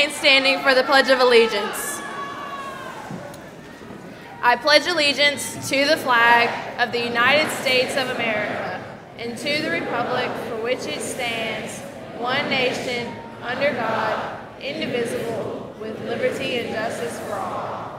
remain standing for the Pledge of Allegiance. I pledge allegiance to the flag of the United States of America and to the republic for which it stands, one nation, under God, indivisible, with liberty and justice for all.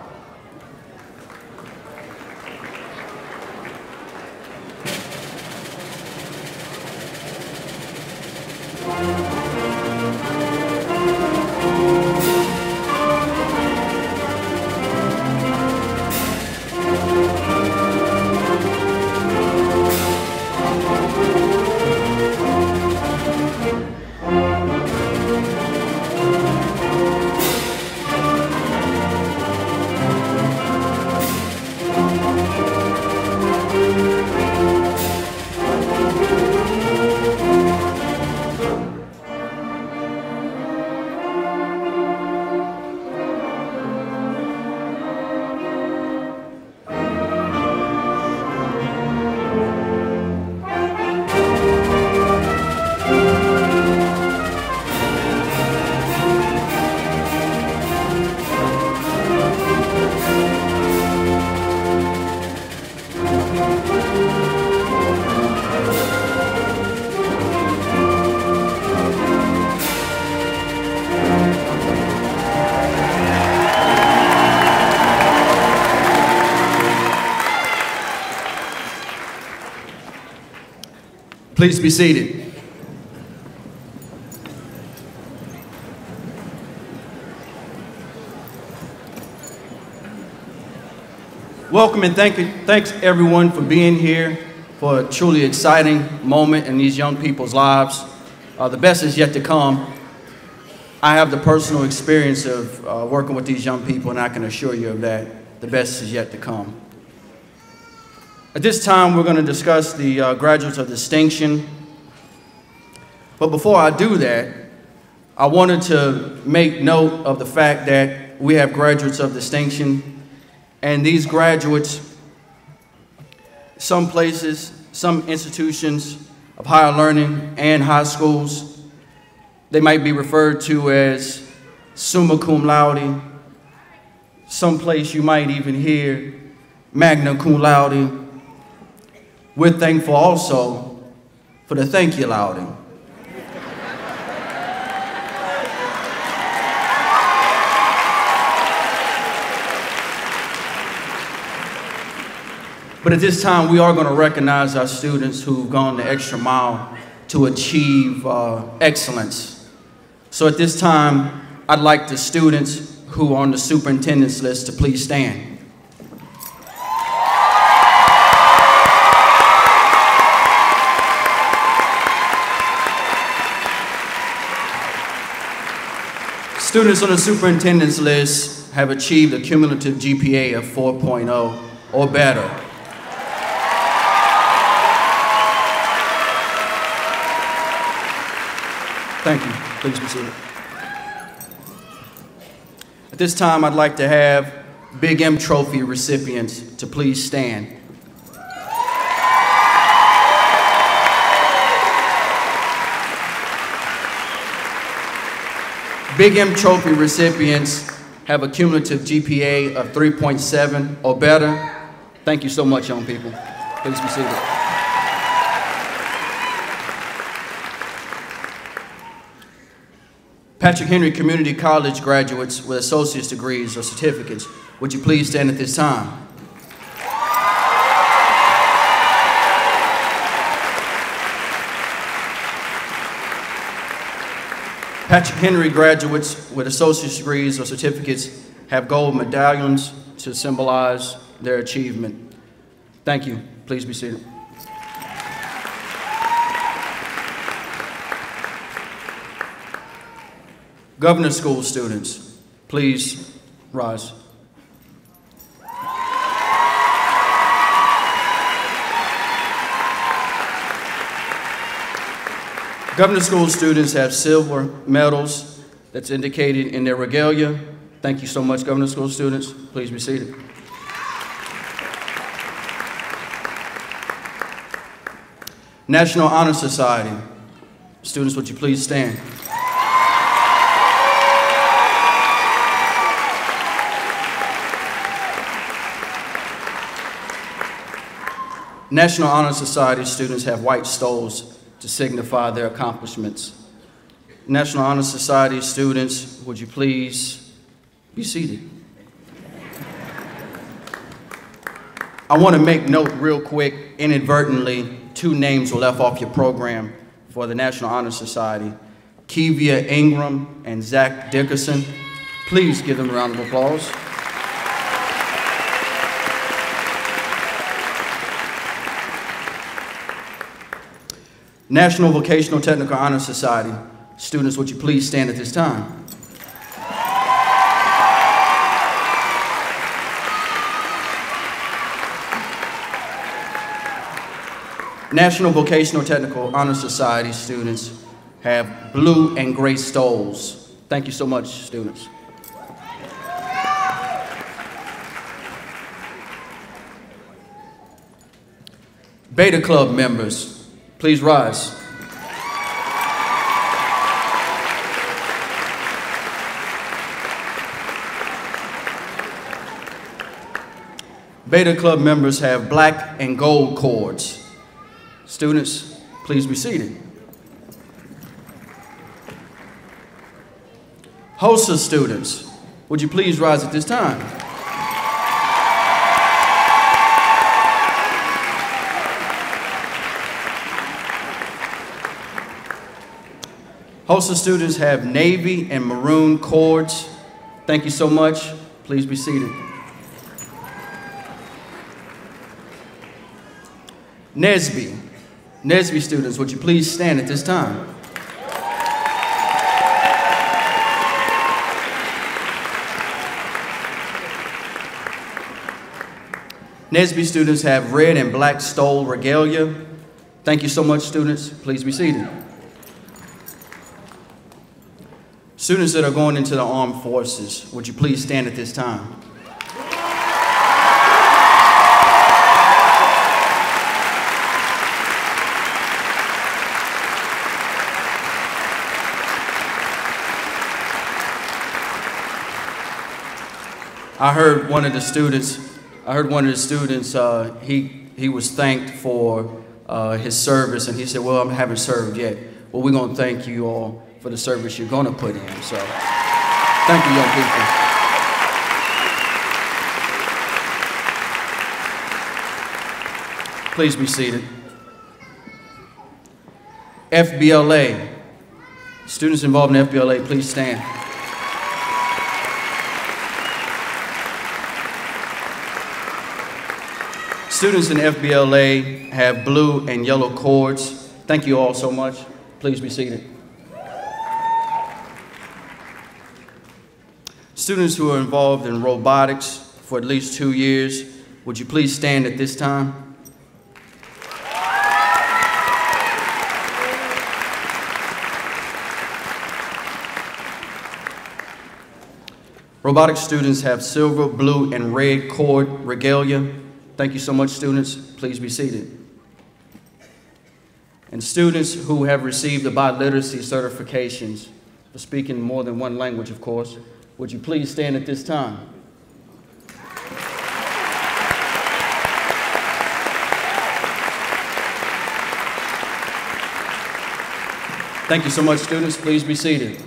Please be seated. Welcome and thanks everyone for being here for a truly exciting moment in these young people's lives. The best is yet to come. I have the personal experience of working with these young people, and I can assure you of that. The best is yet to come. At this time, we're going to discuss the graduates of distinction. But before I do that, I wanted to make note of the fact that we have graduates of distinction, and these graduates, some places, some institutions of higher learning and high schools, they might be referred to as summa cum laude. Someplace you might even hear magna cum laude. We're thankful also for the thank you laude. But at this time, we are going to recognize our students who've gone the extra mile to achieve excellence. So at this time, I'd like the students who are on the superintendent's list to please stand. Students on the superintendent's list have achieved a cumulative GPA of 4.0 or better. Thank you. Please be seated. At this time, I'd like to have Big M Trophy recipients to please stand. Big M Trophy recipients have a cumulative GPA of 3.7 or better. Thank you so much, young people. Please be seated. Patrick Henry Community College graduates with associate's degrees or certificates, would you please stand at this time? Patrick Henry graduates with associate's degrees or certificates have gold medallions to symbolize their achievement. Thank you. Please be seated. Governor School students, please rise. Governor School students have silver medals that's indicated in their regalia. Thank you so much, Governor School students. Please be seated. National Honor Society. Students, would you please stand? National Honor Society students have white stoles to signify their accomplishments. National Honor Society students, would you please be seated? I want to make note real quick, inadvertently, 2 names were left off your program for the National Honor Society. Kevia Ingram and Zach Dickerson. Please give them a round of applause. National Vocational Technical Honor Society. Students, would you please stand at this time? National Vocational Technical Honor Society students have blue and gray stoles. Thank you so much, students. Beta Club members, please rise. Beta Club members have black and gold cords. Students, please be seated. HOSA students, would you please rise at this time? HOSA students have navy and maroon cords. Thank you so much. Please be seated. NSBE students, would you please stand at this time? NSBE students have red and black stole regalia. Thank you so much, students. Please be seated. Students that are going into the armed forces, would you please stand at this time? I heard one of the students, he was thanked for his service, and he said, well, I haven't served yet. Well, we're going to thank you all for the service you're going to put in. So, thank you, young people. Please be seated. FBLA. Students involved in FBLA, please stand. Students in FBLA have blue and yellow cords. Thank you all so much. Please be seated. Students who are involved in robotics for at least 2 years, would you please stand at this time? Robotics students have silver, blue, and red cord regalia. Thank you so much, students. Please be seated. And students who have received the biliteracy certifications for speaking more than one language, of course, would you please stand at this time? Thank you so much, students. Please be seated.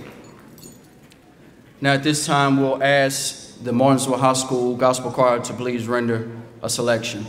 Now at this time, we'll ask the Martinsville High School Gospel Choir to please render a selection.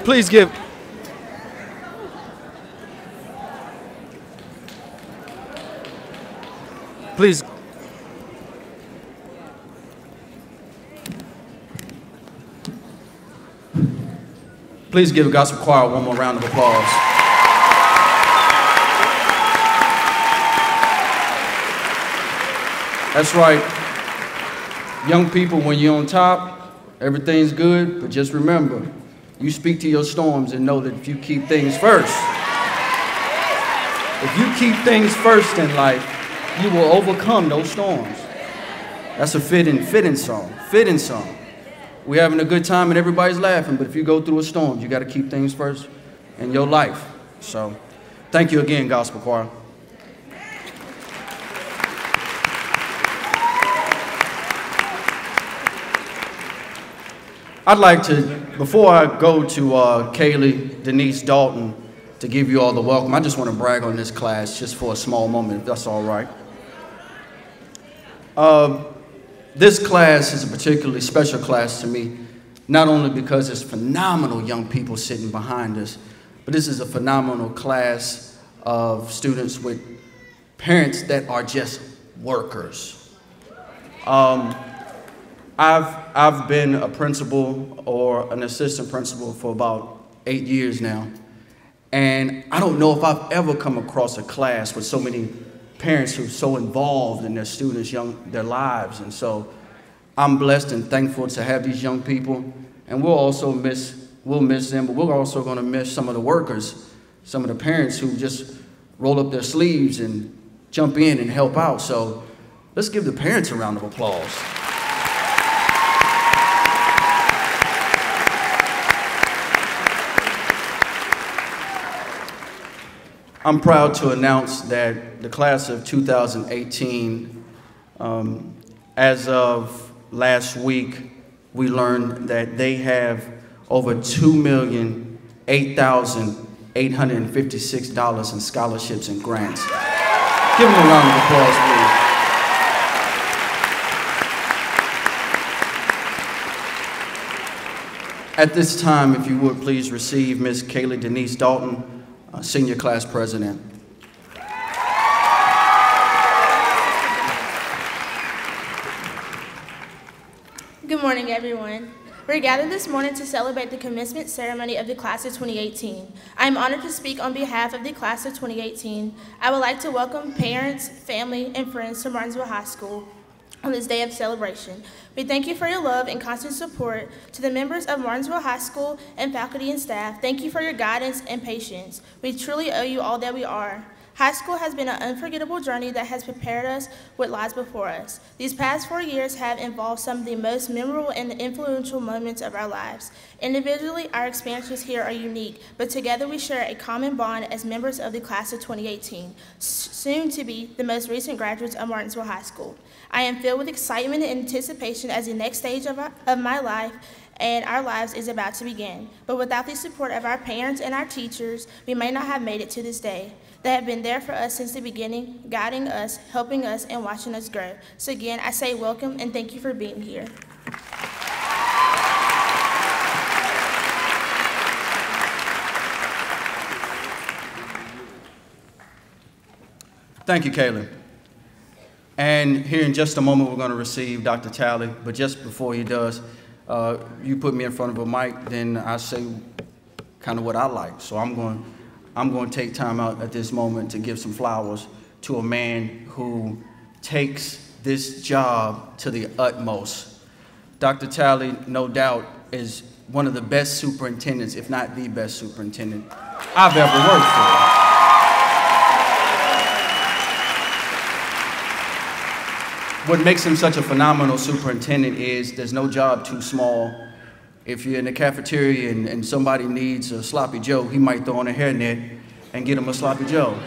Please give. Please. Please give Gospel Choir one more round of applause. That's right. Young people, when you're on top, everything's good, but just remember, you speak to your storms and know that if you keep things first, in life, you will overcome those storms. That's a fitting song. We're having a good time and everybody's laughing, but if you go through a storm, you got to keep things first in your life. So, thank you again, Gospel Choir. I'd like to, before I go to Kaylee, Denise, Dalton, to give you all the welcome, I just want to brag on this class just for a small moment, if that's all right. This class is a particularly special class to me, not only because there's phenomenal young people sitting behind us, but this is a phenomenal class of students with parents that are just workers. I've been a principal or an assistant principal for about 8 years now, and I don't know if I've ever come across a class with so many parents who are so involved in their students' their lives. And so I'm blessed and thankful to have these young people, and we'll miss them, but we're also going to miss some of the workers, some of the parents who just roll up their sleeves and jump in and help out. So let's give the parents a round of applause. I'm proud to announce that the class of 2018, as of last week, we learned that they have over $2,008,856 in scholarships and grants. Give them a round of applause, please. At this time, if you would please receive Ms. Kaylee Denise Dalton, Senior Class President. Good morning, everyone. We're gathered this morning to celebrate the commencement ceremony of the class of 2018. I am honored to speak on behalf of the class of 2018. I would like to welcome parents, family, and friends to Martinsville High School on this day of celebration. We thank you for your love and constant support. To the members of Martinsville High School and faculty and staff, thank you for your guidance and patience. We truly owe you all that we are. High school has been an unforgettable journey that has prepared us what lies before us. These past 4 years have involved some of the most memorable and influential moments of our lives. Individually, our experiences here are unique, but together we share a common bond as members of the class of 2018, soon to be the most recent graduates of Martinsville High School. I am filled with excitement and anticipation as the next stage of my life and our lives is about to begin. But without the support of our parents and our teachers, we may not have made it to this day. They have been there for us since the beginning, guiding us, helping us, and watching us grow. So again, I say welcome and thank you for being here. Thank you, Kayla. And here in just a moment, we're going to receive Dr. Talley. But just before he does, you put me in front of a mic, then I say kind of what I like. So I'm going to take time out at this moment to give some flowers to a man who takes this job to the utmost. Dr. Talley, no doubt, is one of the best superintendents, if not the best superintendent I've ever worked for. What makes him such a phenomenal superintendent is there's no job too small. If you're in the cafeteria and somebody needs a sloppy Joe, he might throw on a hairnet and get him a sloppy Joe.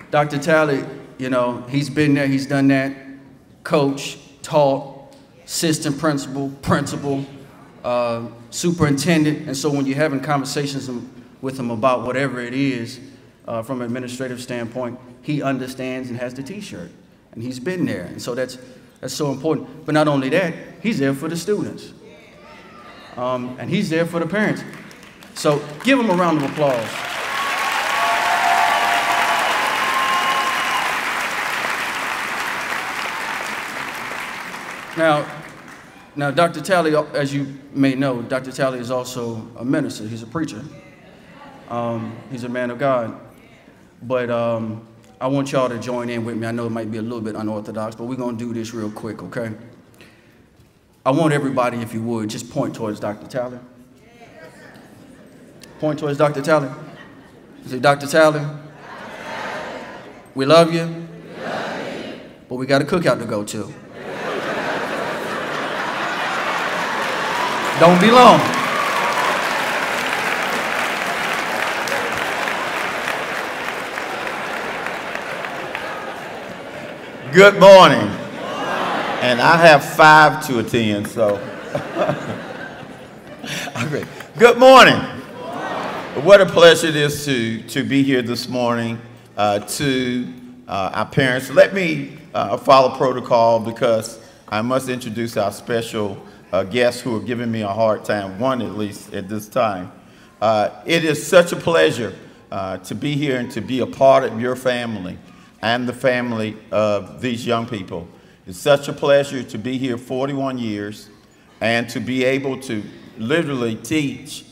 Dr. Talley, you know, he's been there, he's done that. Coach, taught, assistant principal, superintendent. And so when you're having conversations with him about whatever it is from an administrative standpoint, he understands and has the t-shirt. And he's been there, and so that's so important. But not only that, he's there for the students. And he's there for the parents. So give them a round of applause. Now, Dr. Talley, as you may know, Dr. Talley is also a minister. He's a preacher. He's a man of God. But I want y'all to join in with me. I know it might be a little bit unorthodox, but we're going to do this real quick, okay? I want everybody, if you would, just point towards Dr. Talley. Point towards Dr. Talley. Say, Dr. Talley, we love you, but we got a cookout to go to. Don't be long. Good morning. And I have 5 to attend, so. Okay. Good morning. What a pleasure it is to be here this morning to our parents. Let me follow protocol because I must introduce our special guests who are giving me a hard time, one at least at this time. It is such a pleasure to be here and to be a part of your family and the family of these young people. It's such a pleasure to be here 41 years and to be able to literally teach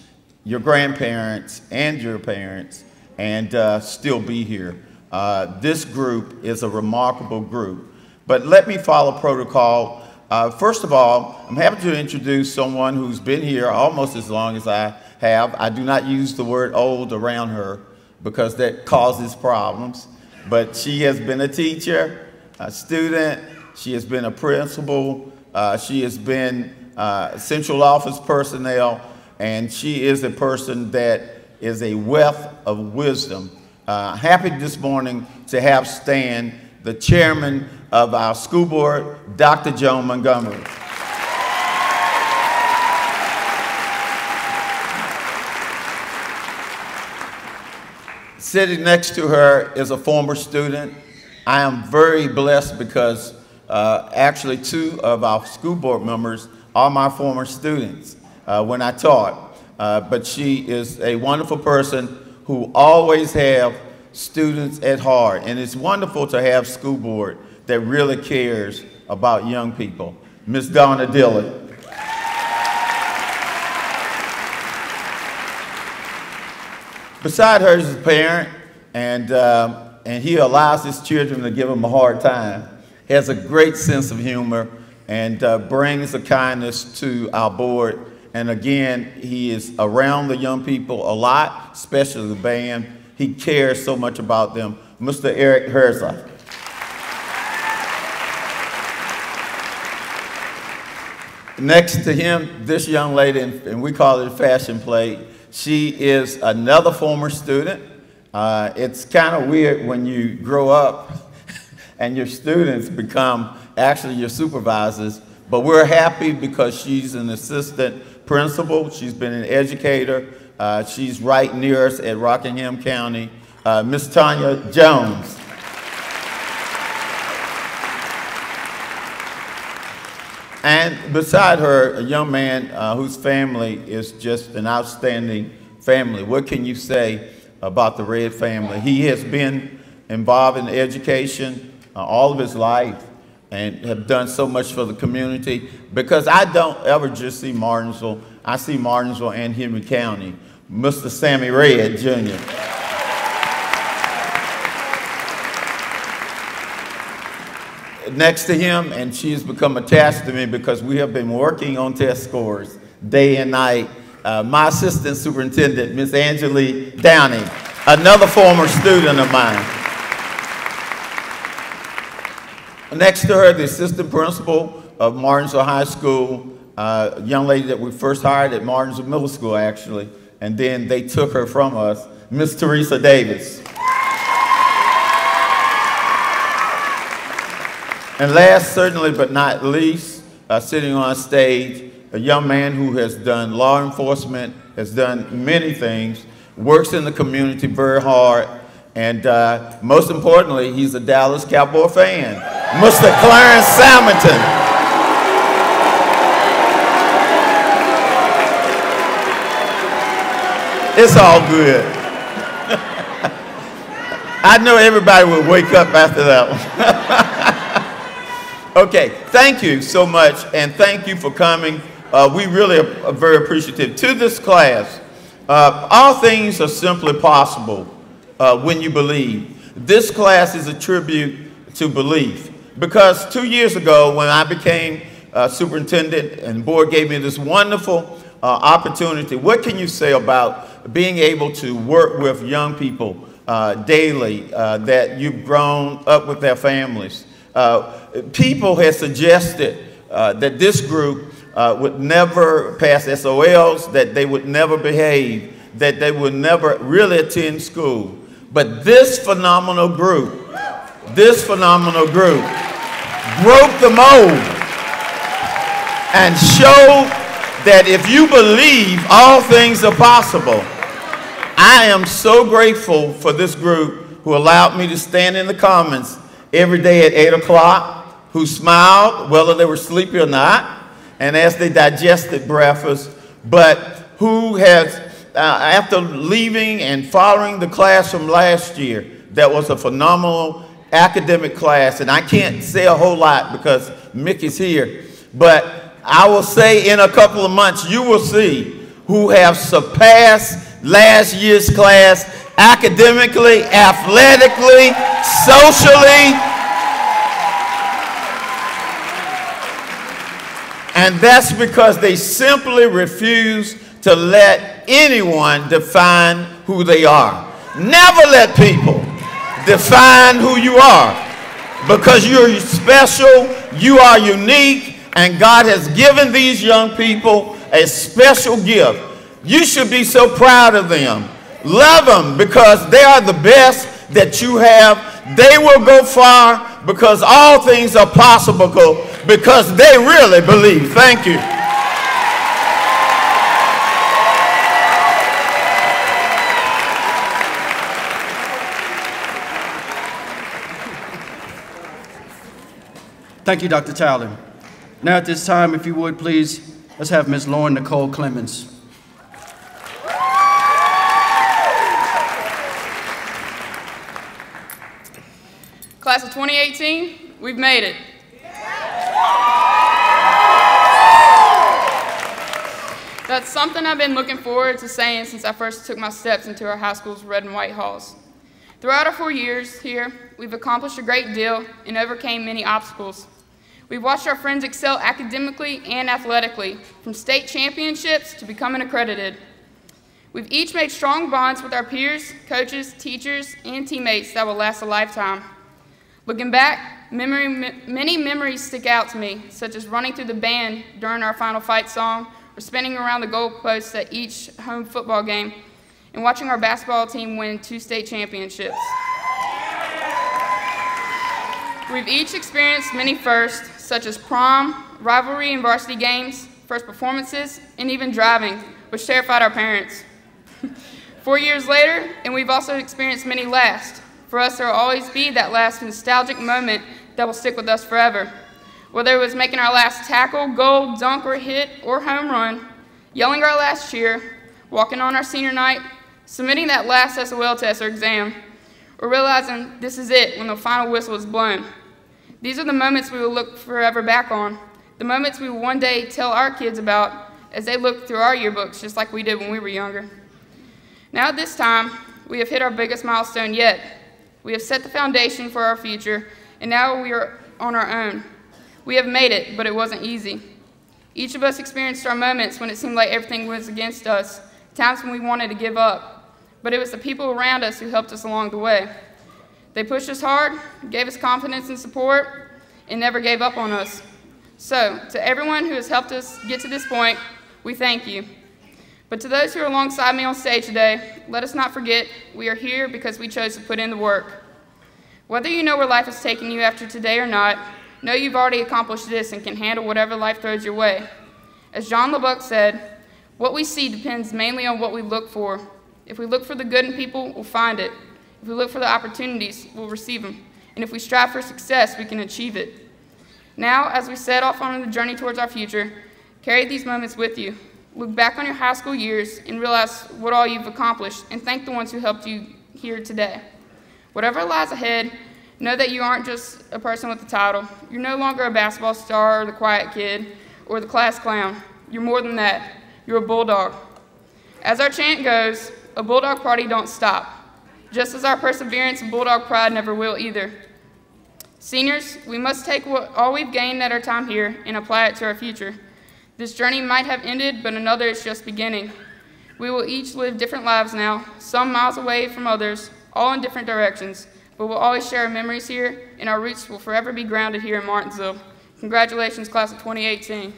your grandparents and your parents and still be here. This group is a remarkable group. But let me follow protocol. First of all, I'm happy to introduce someone who's been here almost as long as I have. I do not use the word old around her because that causes problems. But she has been a teacher, a student, she has been a principal, she has been central office personnel, and she is a person that is a wealth of wisdom. Happy this morning to have stand the chairman of our school board, Dr. Joan Montgomery. Sitting next to her is a former student. I am very blessed because actually 2 of our school board members are my former students when I taught. But she is a wonderful person who always have students at heart. And it's wonderful to have school board that really cares about young people. Ms. Donna Dillon. Beside her is a parent, and he allows his children to give him a hard time. He has a great sense of humor and brings a kindness to our board. And again, he is around the young people a lot, especially the band. He cares so much about them. Mr. Eric Herzog. Next to him, this young lady, and we call it a fashion plate. She is another former student. It's kind of weird when you grow up and your students become actually your supervisors, but we're happy because she's an assistant principal. She's been an educator. She's right near us at Rockingham County. Miss Tanya Jones. And beside her, a young man whose family is just an outstanding family. What can you say about the Red family? He has been involved in education all of his life and have done so much for the community because I don't ever just see Martinsville. I see Martinsville and Henry County. Mr. Sammy Red, Jr. Next to him, and she has become attached to me because we have been working on test scores day and night. My assistant superintendent, Miss Angela Downey, another former student of mine. Next to her, the assistant principal of Martinsville High School, a young lady that we first hired at Martinsville Middle School, actually, and then they took her from us, Miss Teresa Davis. And last, certainly but not least, sitting on stage, a young man who has done law enforcement, has done many things, works in the community very hard, and most importantly, he's a Dallas Cowboy fan, Mr. Clarence Salmonton. It's all good. I know everybody will wake up after that one. Okay, thank you so much, and thank you for coming. We really are very appreciative. To this class, all things are simply possible when you believe. This class is a tribute to belief, because 2 years ago when I became superintendent and the board gave me this wonderful opportunity, what can you say about being able to work with young people daily that you've grown up with their families? People have suggested that this group would never pass SOLs, that they would never behave, that they would never really attend school. But this phenomenal group broke the mold and showed that if you believe, all things are possible. I am so grateful for this group who allowed me to stand in the Clemons every day at 8 o'clock, who smiled whether they were sleepy or not, and as they digested breakfast, but who has, after leaving and following the class from last year, that was a phenomenal academic class, and I can't say a whole lot because Mick is here, but I will say in a couple of months you will see who have surpassed last year's class academically, athletically, socially, and that's because they simply refuse to let anyone define who they are. Never let people define who you are, because you're special, you are unique, and God has given these young people a special gift. You should be so proud of them. Love them because they are the best that you have. They will go far because all things are possible because they really believe. Thank you. Thank you, Dr. Talley. Now at this time, if you would please, let's have Ms. Lauren Nicole Clemons. Class of 2018, we've made it. That's something I've been looking forward to saying since I first took my steps into our high school's red and white halls. Throughout our 4 years here, we've accomplished a great deal and overcame many obstacles. We've watched our friends excel academically and athletically, from state championships to becoming accredited. We've each made strong bonds with our peers, coaches, teachers, and teammates that will last a lifetime. Looking back, many memories stick out to me, such as running through the band during our final fight song, or spinning around the goalposts at each home football game, and watching our basketball team win 2 state championships. We've each experienced many firsts, such as prom, rivalry and varsity games, first performances, and even driving, which terrified our parents. 4 years later, and we've also experienced many lasts. For us, there will always be that last nostalgic moment that will stick with us forever. Whether it was making our last tackle, goal, dunk, or hit, or home run, yelling our last cheer, walking on our senior night, submitting that last SOL test or exam, or realizing this is it when the final whistle is blown. These are the moments we will look forever back on, the moments we will one day tell our kids about as they look through our yearbooks just like we did when we were younger. Now at this time, we have hit our biggest milestone yet. We have set the foundation for our future, and now we are on our own. We have made it, but it wasn't easy. Each of us experienced our moments when it seemed like everything was against us, times when we wanted to give up. But it was the people around us who helped us along the way. They pushed us hard, gave us confidence and support, and never gave up on us. So, to everyone who has helped us get to this point, we thank you. But to those who are alongside me on stage today, let us not forget we are here because we chose to put in the work. Whether you know where life is taking you after today or not, know you've already accomplished this and can handle whatever life throws your way. As John LeBuck said, what we see depends mainly on what we look for. If we look for the good in people, we'll find it. If we look for the opportunities, we'll receive them. And if we strive for success, we can achieve it. Now, as we set off on the journey towards our future, carry these moments with you. Look back on your high school years and realize what all you've accomplished, and thank the ones who helped you here today. Whatever lies ahead, know that you aren't just a person with a title. You're no longer a basketball star or the quiet kid or the class clown. You're more than that. You're a bulldog. As our chant goes, a bulldog party don't stop. Just as our perseverance and bulldog pride never will either. Seniors, we must take all we've gained at our time here and apply it to our future. This journey might have ended, but another is just beginning. We will each live different lives now, some miles away from others, all in different directions, but we'll always share our memories here, and our roots will forever be grounded here in Martinsville. Congratulations, class of 2018.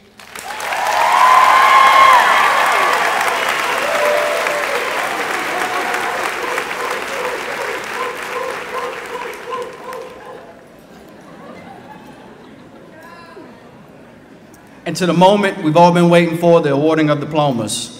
And to the moment we've all been waiting for, the awarding of diplomas.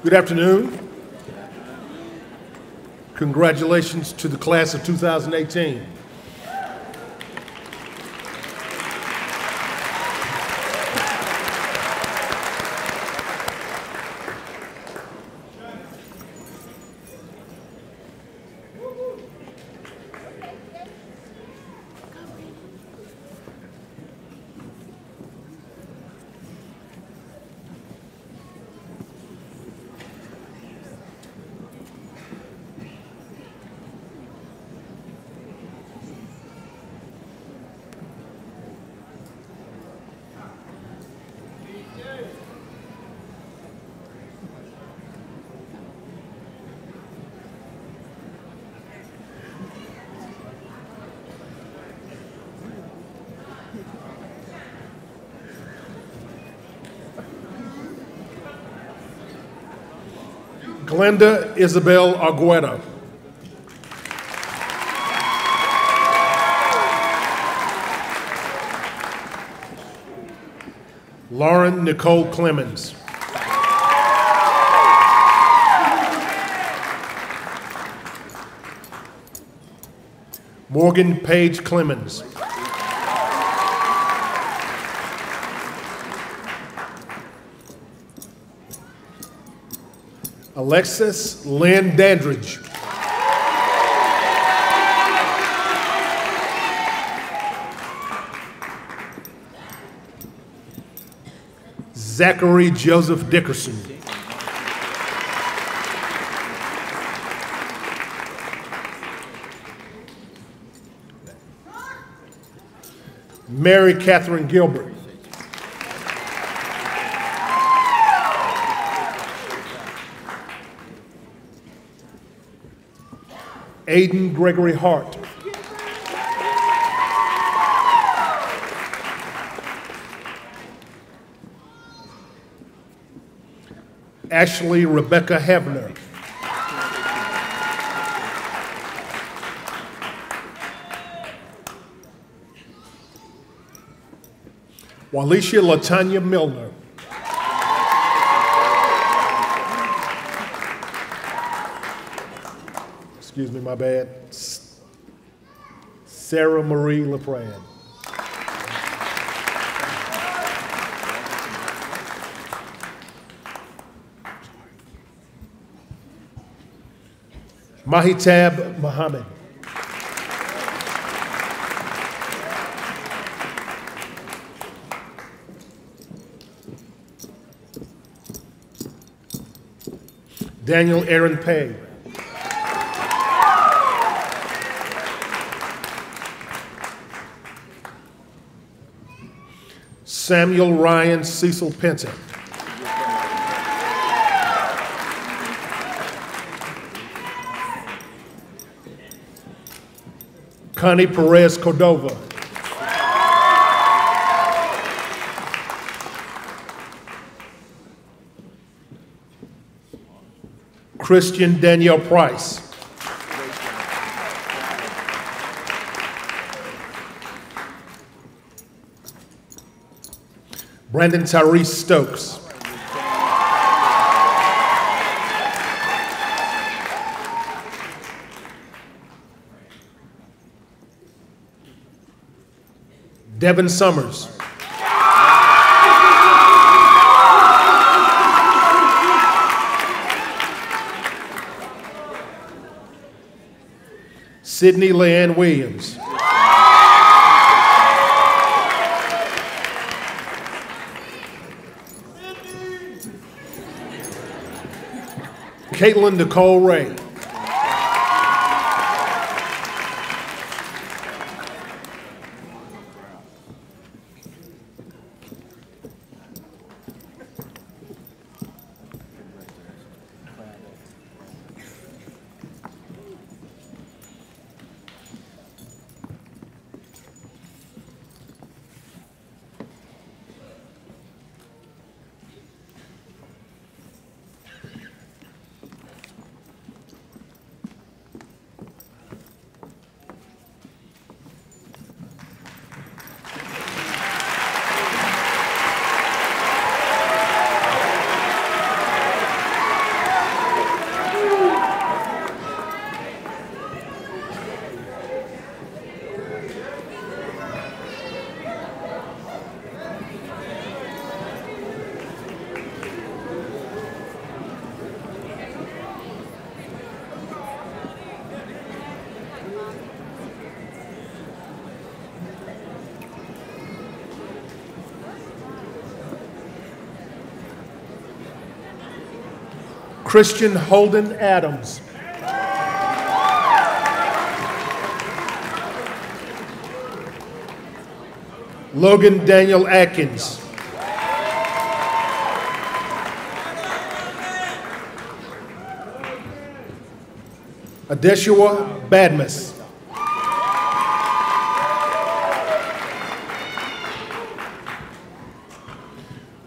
Good afternoon. Congratulations to the class of 2018. Glenda Isabel Argueta. Lauren Nicole Clemons. Morgan Page Clemons. Alexis Lynn Dandridge. Zachary Joseph Dickerson. Mary Catherine Gilbert. Aiden Gregory Hart. Ashley Rebecca Hebner. Walicia Latanya Milner. Excuse me, my bad. Sarah Marie LaPrade. Mahitab Muhammad. Daniel Aaron Pay. Samuel Ryan Cecil Penton. Connie Perez Cordova. Christian Danielle Price. Brandon Tyrese Stokes. Devin Summers. Sydney Leanne Williams. Caitlin Nicole Ray. Christian Holden Adams. Logan Daniel Atkins. Adeshua Badmus.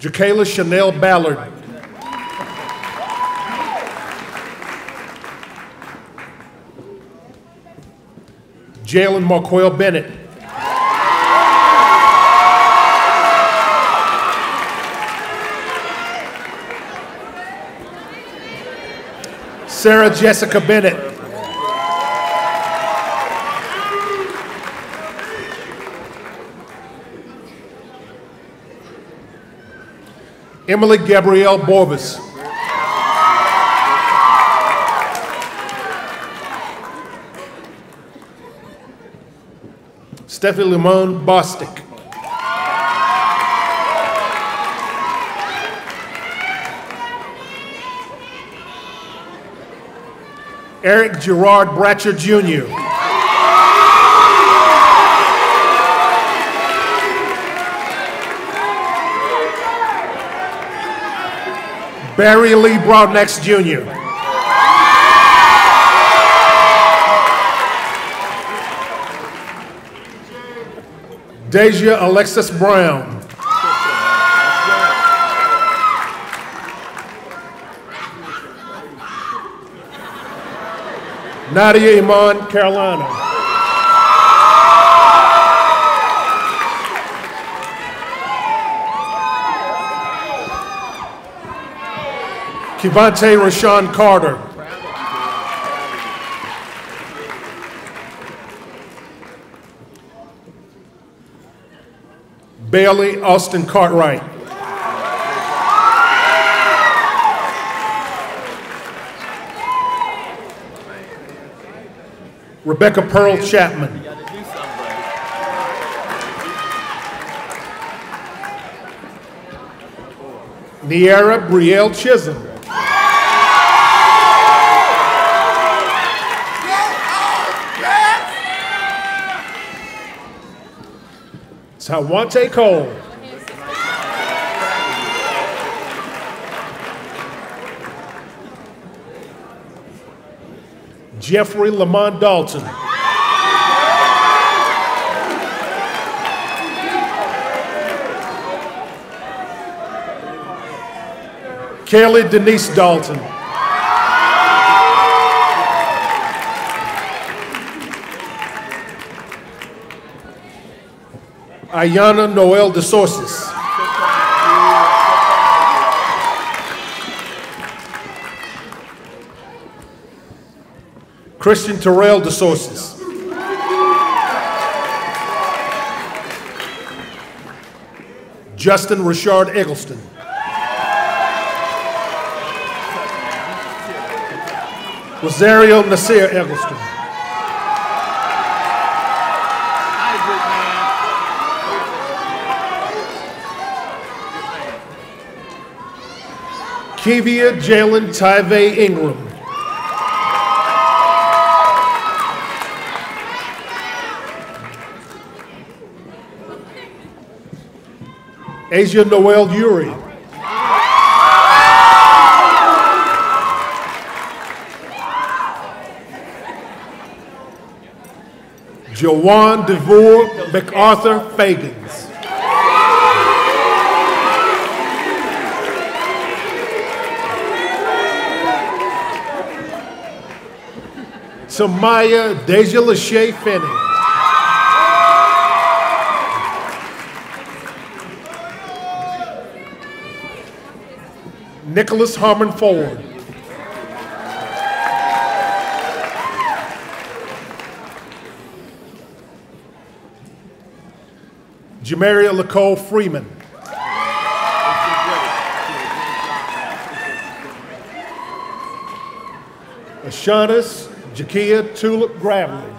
Jakayla Chanel Ballard. Jalen Marquell Bennett. Sarah Jessica Bennett. Emily Gabrielle Borbis. Stephanie Limon Bostic. Eric Gerard Bratcher Jr. Barry Lee Broadnex Jr. Deja Alexis Brown. Nadia Iman Carolina. Kivante Rashawn Carter. Bailey Austin Cartwright. Rebecca Pearl Chapman. Niera Brielle Chisholm. Tawante Cole. Jeffrey Lamont Dalton. Kelly Denise Dalton. Ayana Noel de Sources. Christian Terrell de Sources. Justin Richard Eggleston. Rosario Nasir Eggleston. Kevia Jalen Tyve Ingram. Asia Noel Uri. Jawan DeVore MacArthur Fagans. Samaya Deja Lachey Finney. Nicholas Harmon Ford. Jamaria Lacole Freeman. Ashantis Jakia Tulip Gravely.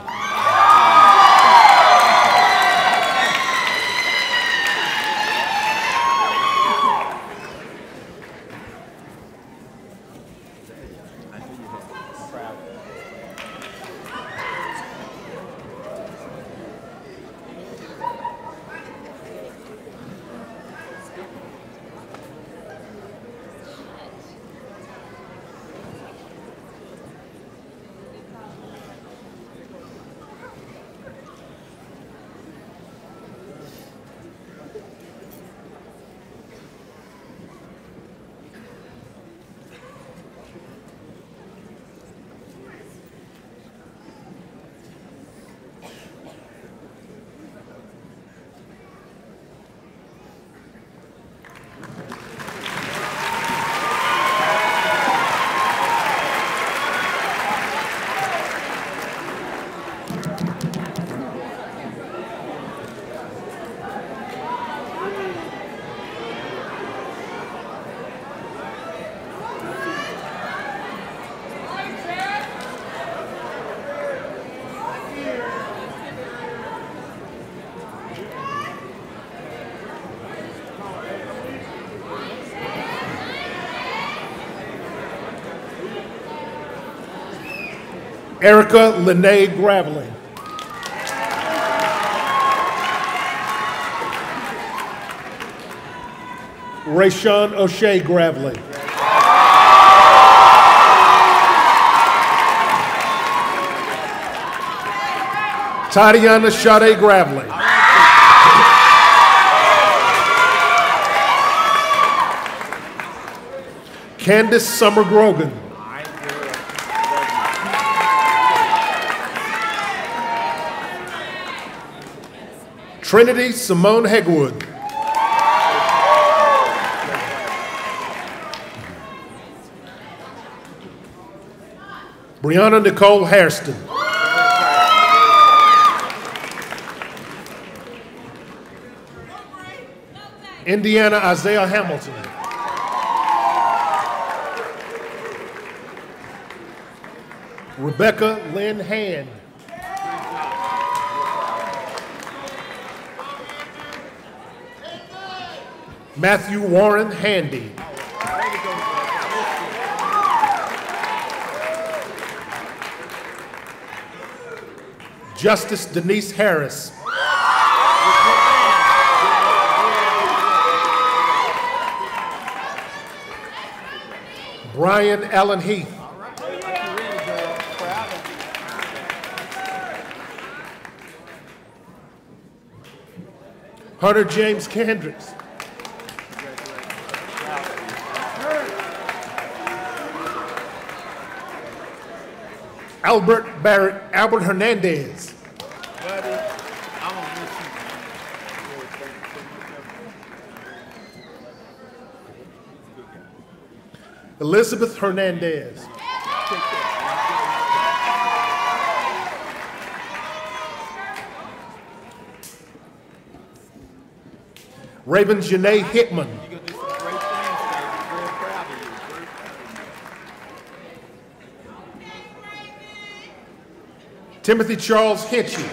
Erica Lene Gravely. Rayshawn O'Shea Gravely. Tatiana Sade Gravely. Candace Summer Grogan. Trinity Simone Hegwood. Brianna Nicole Hairston. Indiana Isaiah Hamilton. Rebecca Lynn Hand. Matthew Warren Handy. Justice Denise Harris. Brian Allen Heath. Hunter James Kendricks. Albert Hernandez. Buddy, I'm gonna miss you. Elizabeth Hernandez. Raven Janae Hickman. You're gonna do some great things, baby. Very proud of you. Very proud of you. Timothy Charles Hitchie.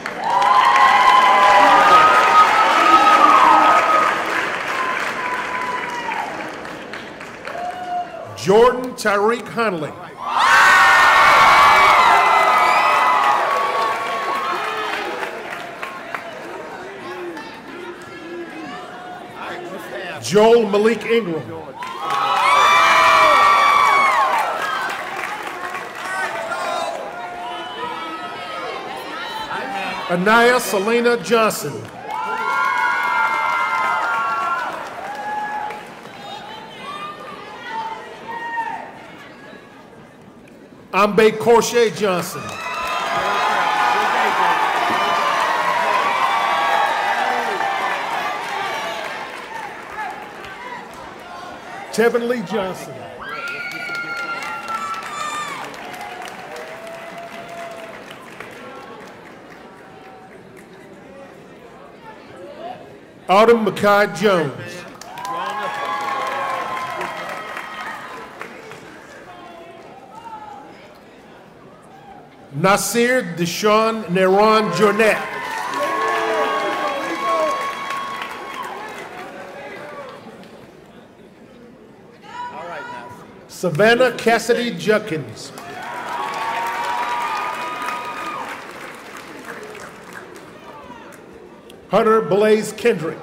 Jordan Tyreek Hunley. Joel Malik Ingram. Anaya Selena Johnson. Ambe Corche Johnson. Tevin Lee Johnson. Autumn Makai Jones. Nasir Deshaun Neron Jornet. Savannah Cassidy Judkins. Hunter Blaze Kendrick.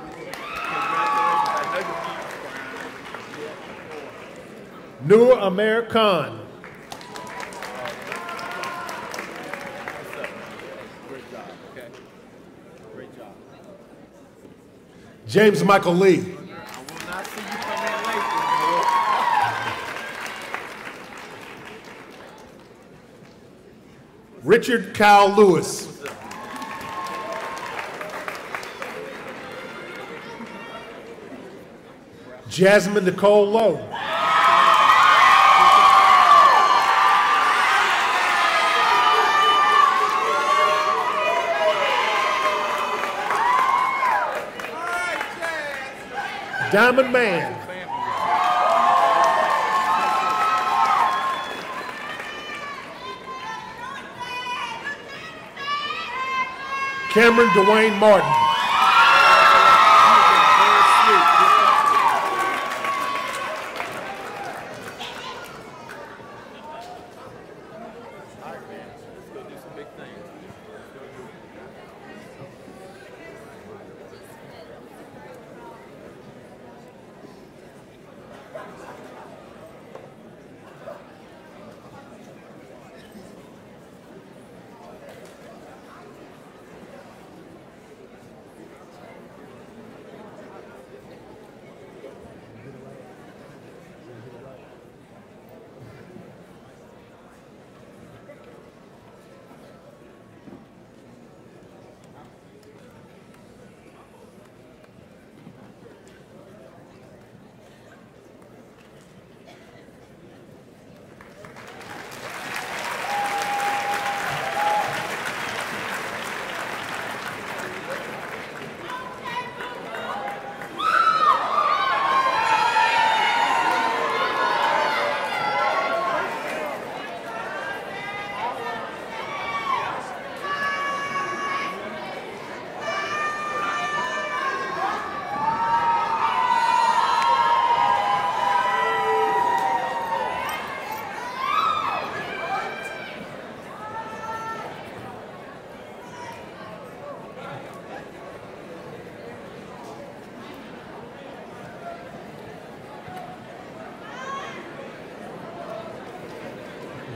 Noor Amer Khan. Great job, okay? Great job. James Michael Lee. I will not see you come in late anymore. Richard Kyle Lewis. Jasmine Nicole Lowe. Diamond Man. Cameron Dwayne Martin.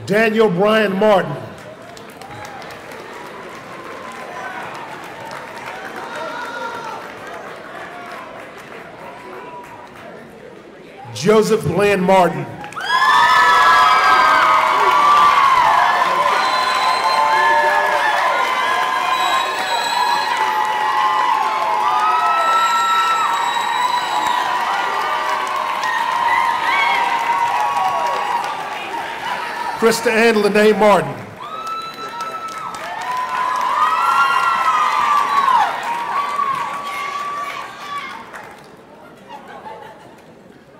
Daniel Bryan Martin. Joseph Lynn Martin. Krista Ann Lene Martin.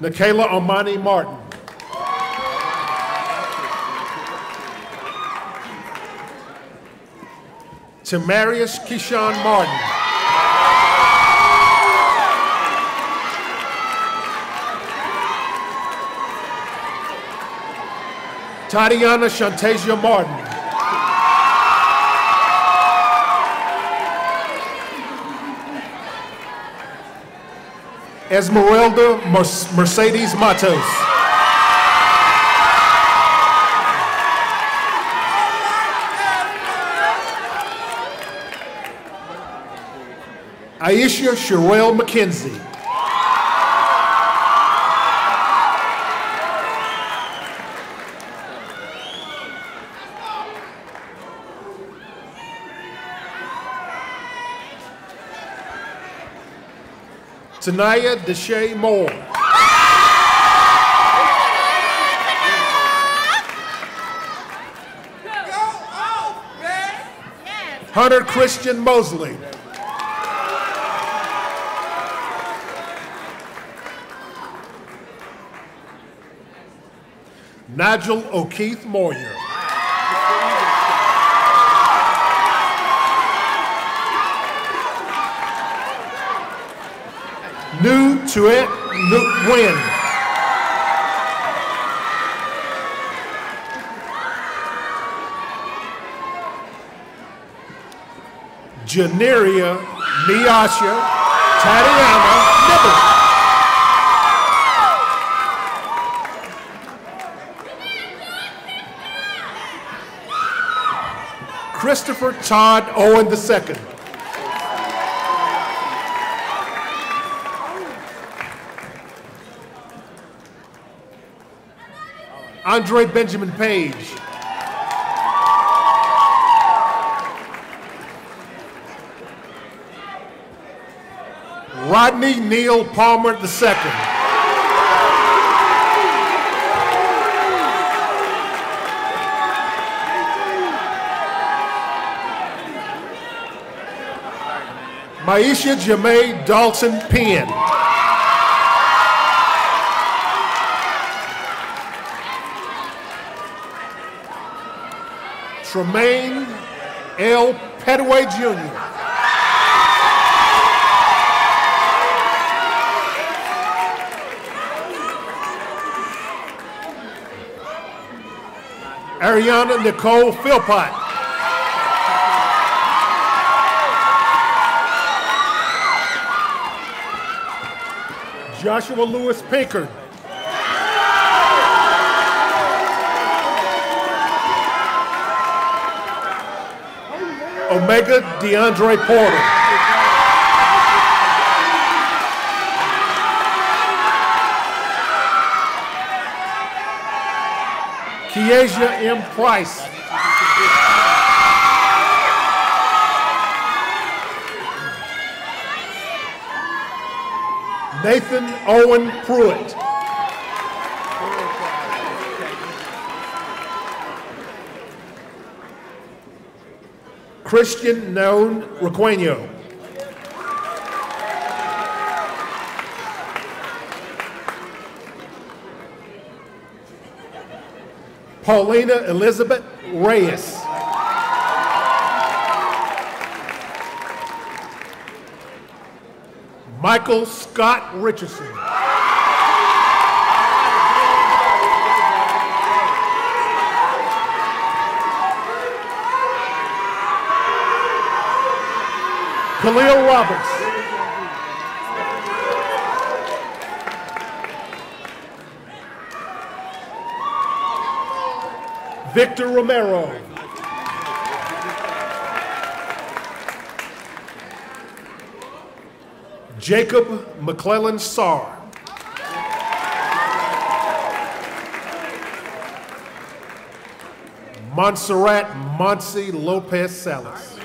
Nikayla Armani Martin. Tamarius Keyshawn Martin. Tatiana Shantasia Martin. Esmeralda Mercedes Matos. Aisha Sherelle McKenzie. Tanaya Deshae Moore. Hunter Christian Mosley. Nigel O'Keefe Moyer. New Tuet Nguyen. Janeria Niasha Tatiana Nibble. Christopher Todd Owen II. Andre Benjamin Page. Rodney Neal Palmer II. Maisha Jamae Dalton Penn. Tremaine L. Petaway Jr. Ariana Nicole Philpott. Joshua Lewis Pinkard. Omega DeAndre Porter. Kiesia M. Price. Nathan Owen Pruitt. Christian Noan Requeno. Paulina Elizabeth Reyes. Michael Scott Richardson. Khalil Roberts. Victor Romero. Jacob McClellan Sarr. Montserrat Monsi Lopez Salas.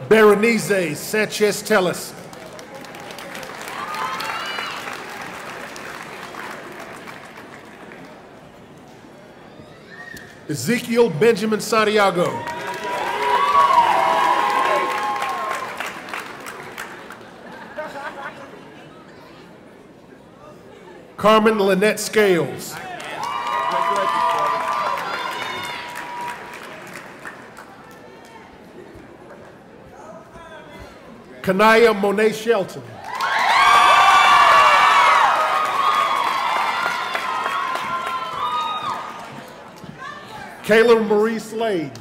Berenice Sanchez Tellis. Ezekiel Benjamin Santiago. Carmen Lynette Scales. Kanaya Monet Shelton. Kayla Marie Slade.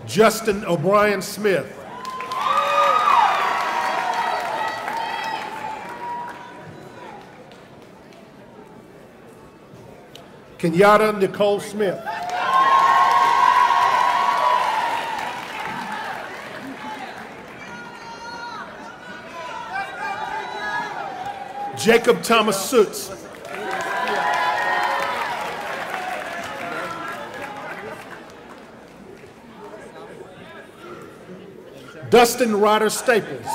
Justin O'Brien Smith. Kenyatta Nicole Smith. Jacob Thomas Suits. Dustin Ryder Staples.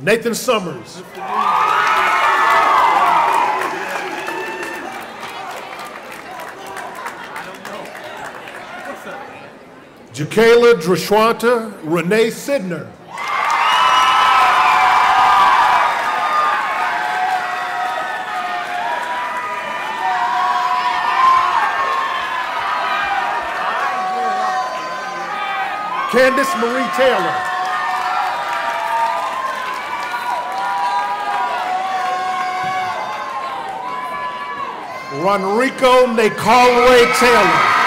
Nathan Summers. Jakayla Drashwanta Renee Sidner. Candace Marie Taylor. Ronrico Nakalray Taylor.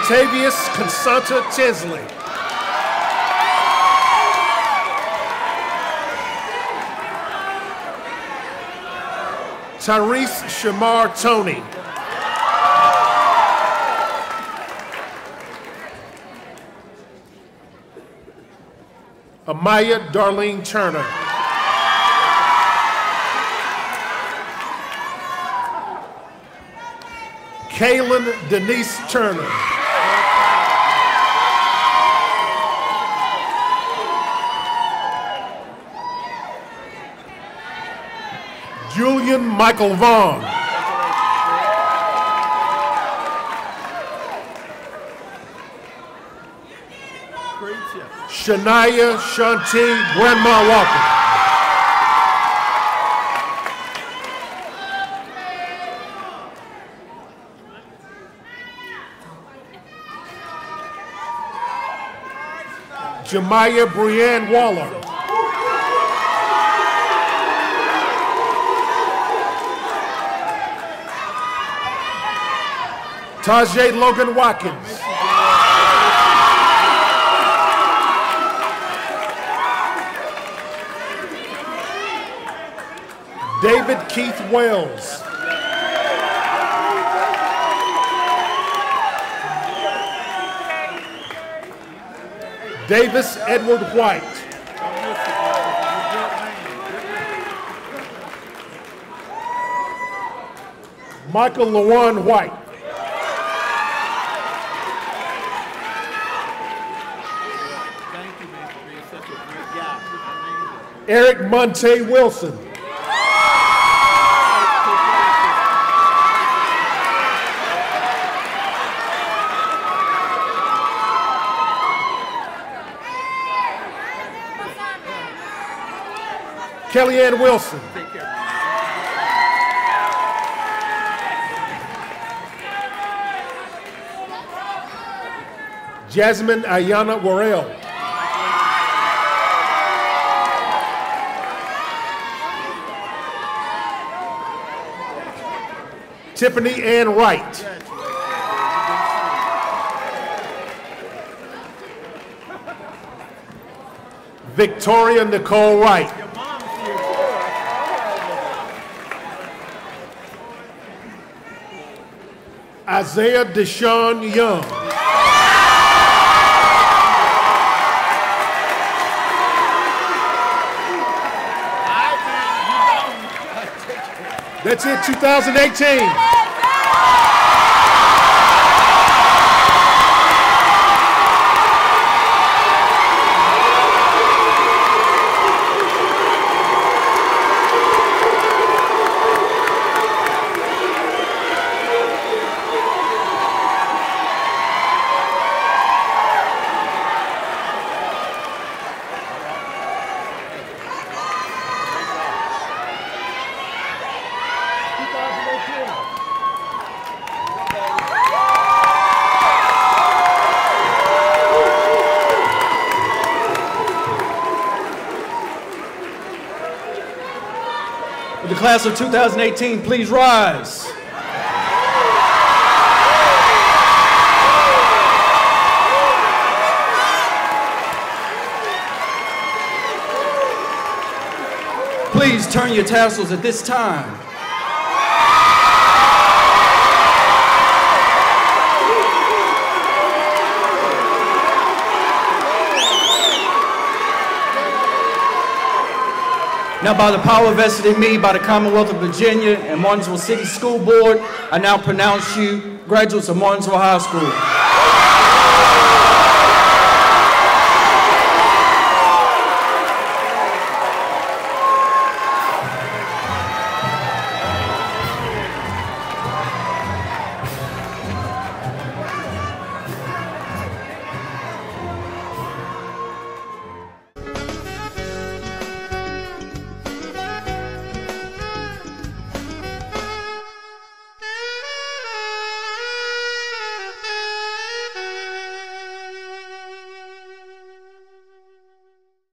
Octavius Consanta Tinsley. Tyrese Shamar Tony. Amaya Darlene Turner. Kaylin Denise Turner. Julian Michael Vaughn. Shania Shanti Grandma Walker. Jemiah Brianne Waller. Tajay Logan Watkins. David Keith Wells. Davis Edward White. Michael LaJuan White. Eric Monte Wilson. Kellyanne Wilson. Jasmine Ayana Worrell. Tiffany Ann Wright. Victoria Nicole Wright. Isaiah Deshaun Young. That's it, 2018. The class of 2018, please rise. Please turn your tassels at this time. Now, by the power vested in me by the Commonwealth of Virginia and Martinsville City School Board, I now pronounce you graduates of Martinsville High School.